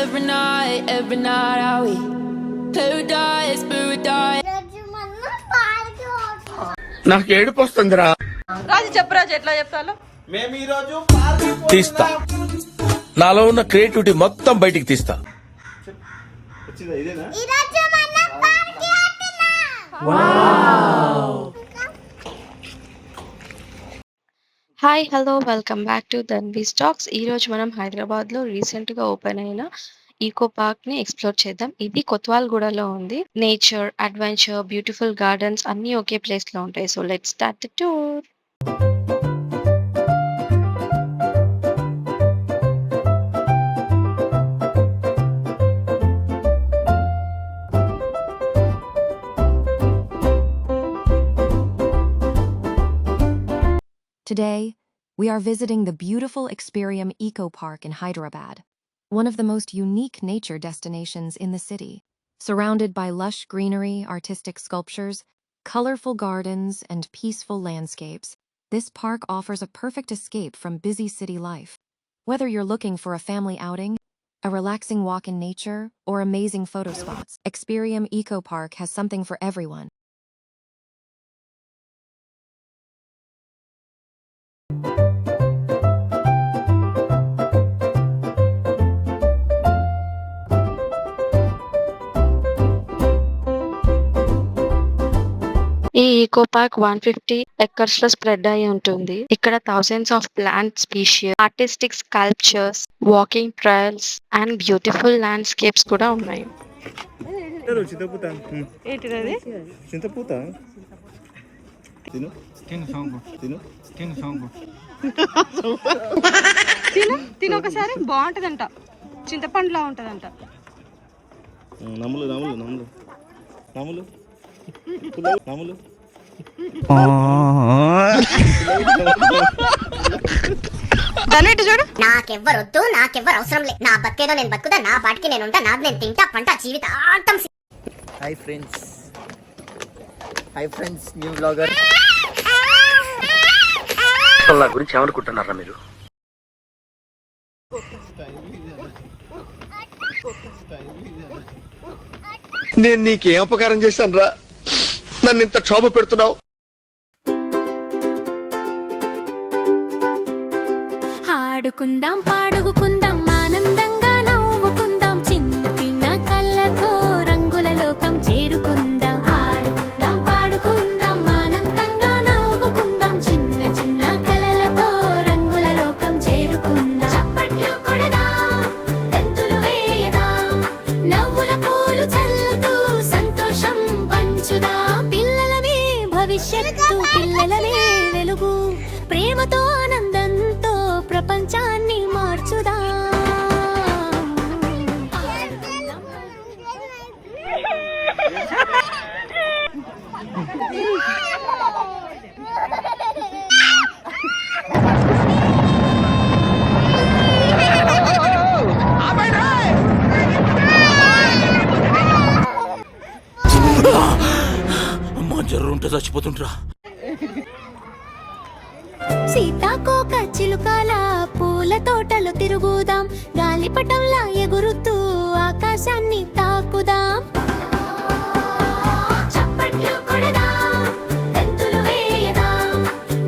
every night how we paradise, paradise. నాకు ఏడుపు వస్తుందిరా. రాజు చెప్పు రాజు ఎట్లా చెప్తాను. మేము ఈ రోజు తీస్తా, నాలో ఉన్న క్రియేటివిటీ మొత్తం బయటికి తీస్తా. Hi hello welcome back to Dhanvi stocks. ఈరోజు మనం హైదరాబాద్లో రీసెంట్గా ఓపెన్ అయిన ఈకో పార్క్ని ఎక్స్ప్లోర్ చేద్దాం. ఇది కొత్వాల్గూడలో ఉంది. నేచర్, అడ్వెంచర్, బ్యూటిఫుల్ గార్డెన్స్ అన్నీ ఒకే ప్లేస్లో ఉంటాయి. So let's start the tour. Today, we are visiting the beautiful Experium Eco Park in Hyderabad, one of the most unique nature destinations in the city. Surrounded by lush greenery, artistic sculptures, colorful gardens, and peaceful landscapes, this park offers a perfect escape from busy city life. Whether you're looking for a family outing, a relaxing walk in nature, or amazing photo spots, Experium Eco Park has something for everyone. ఈ eco park 150 acres లో spread అయి ఉంటుంది. ఇక్కడ thousands of plant spacious, artistic sculptures, walking trials and beautiful landscapes కూడా ఉన్నాయి. ఏంటిది చింతపూత తిను తిను ఒకసారి బాగుంటదంట. చింతపండులా ఉంటదంట. నములు నములు నములు నములు నములు దాని చూడు. నాకెవ్వరొద్దు, నాకెవ్వరు అవసరం లే. నా బతికేదో నేను బతుకుదా, నా పాటికి నేను ఉంటా, నాది నేను తింటా పంట జీవితాంతం. Hi friends, new blogger. నా గురించి ఏమనుకుంటున్నారా మీరు? నేను నీకేం అపకారం చేశాను రా, నన్ను ఇంత క్షోభ పెడుతున్నావు? ఆడుకుందాం, పాడుకుందాం, ఆనందంగా నవ్వుకుందాం, చిన్న చిన్న కళ్ళతో రంగుల లోకం చేరుకుందాం. ఆడుకుందాం, పాడుకుందాం, ఆనందంగా నవ్వుకుందాం, చిన్న చిన్న కళ్ళతో రంగుల లోకం చేరుకుందాం. చప్పట్లు కొడదాం, గంతులు వేయదాం, నవ్వుల పూలు చల్లుతూ సంతోషం పంచుదాం. పిల్లలమే భవిష్యత్తు, పిల్లలమే వెలుగు, ప్రేమతో ఆనందంతో ప్రపంచాన్ని మార్చుదా. అమ్మా, జర్రు ఉంటే చచ్చిపోతుంటరా. సీతాకోక చిలుకల పూల తోటలు తిరుగుదాం, గాలిపటంలా ఎగురుతూ ఆకాశాన్ని తాకుదాం. చప్పట్లు కొడదాం, గంతులు వేయదాం,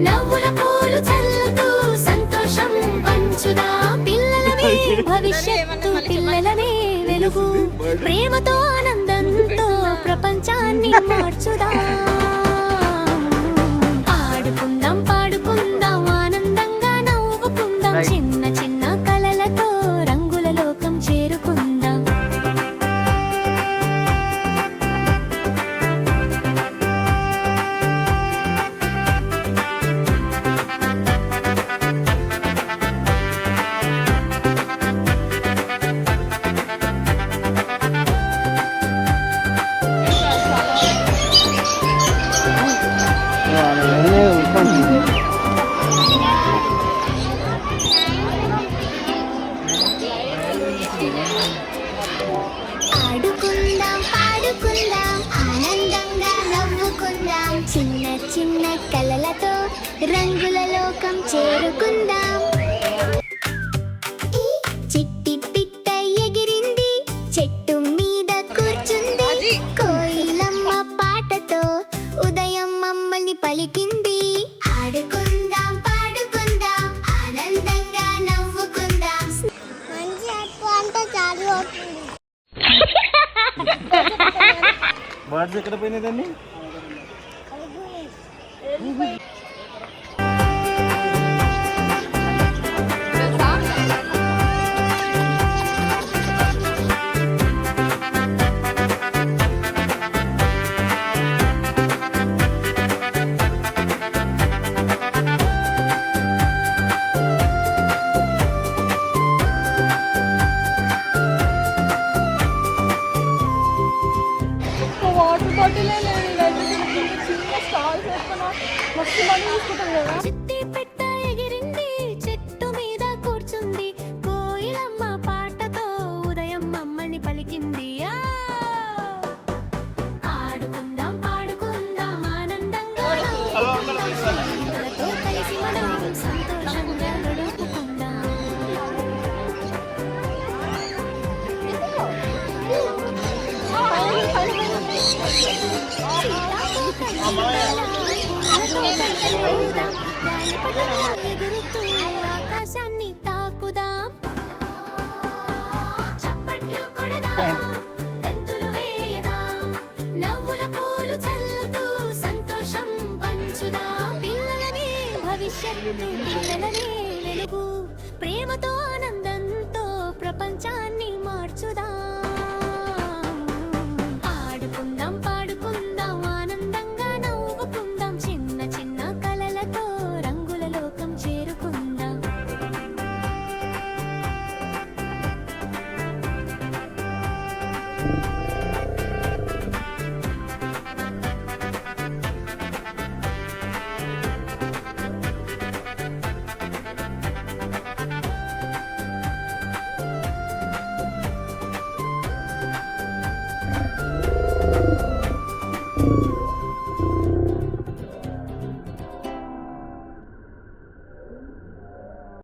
నవ్వుల పూలు చల్లుతూ సంతోషం పంచుదాం. పిల్లలనే భవిష్యత్తు, పిల్లలనే వెలుగు, ప్రేమతో ఆనందంతో ప్రపంచాన్ని మార్చుదాం. ఆడుకుందాం, పాడుకుందాం, ఆనందంగా నవ్వుకుందాం, చిన్న చిన్న కలలతో రంగుల లోకం చేరుకుందాం. బర్డ్స్ ఎక్కడ పోయినాయి దాన్ని? వాటర్ బాటిల్ చిన్న స్టాల్స్ వేసుకున్నా మస్తు మనీ తీసుకుంటాం కదా. చిట్టి పెట్ట ఎగిరింది చెట్టు మీద కూర్చుంది కోయిలమ్మ పాటతో ఉదయం మమ్మల్ని పలికింది. ఆడుకుందాం పాడుకుందాం ఆనందంగా పిల్లలతో కలిసి మనం సంతోషంగా గడుపుకుందాం. ఆకాశాన్ని తాకుదాం, చప్పట్లు కొడదాం, గంతులు వేయదాం, నవ్వుల పూలు చల్లుతూ సంతోషం పంచుదాం. పిల్లలనే భవిష్యత్తు, పిల్లలనే వెలుగు, ప్రేమతో ఆనందంతో ప్రపంచాన్ని మార్చుదాం.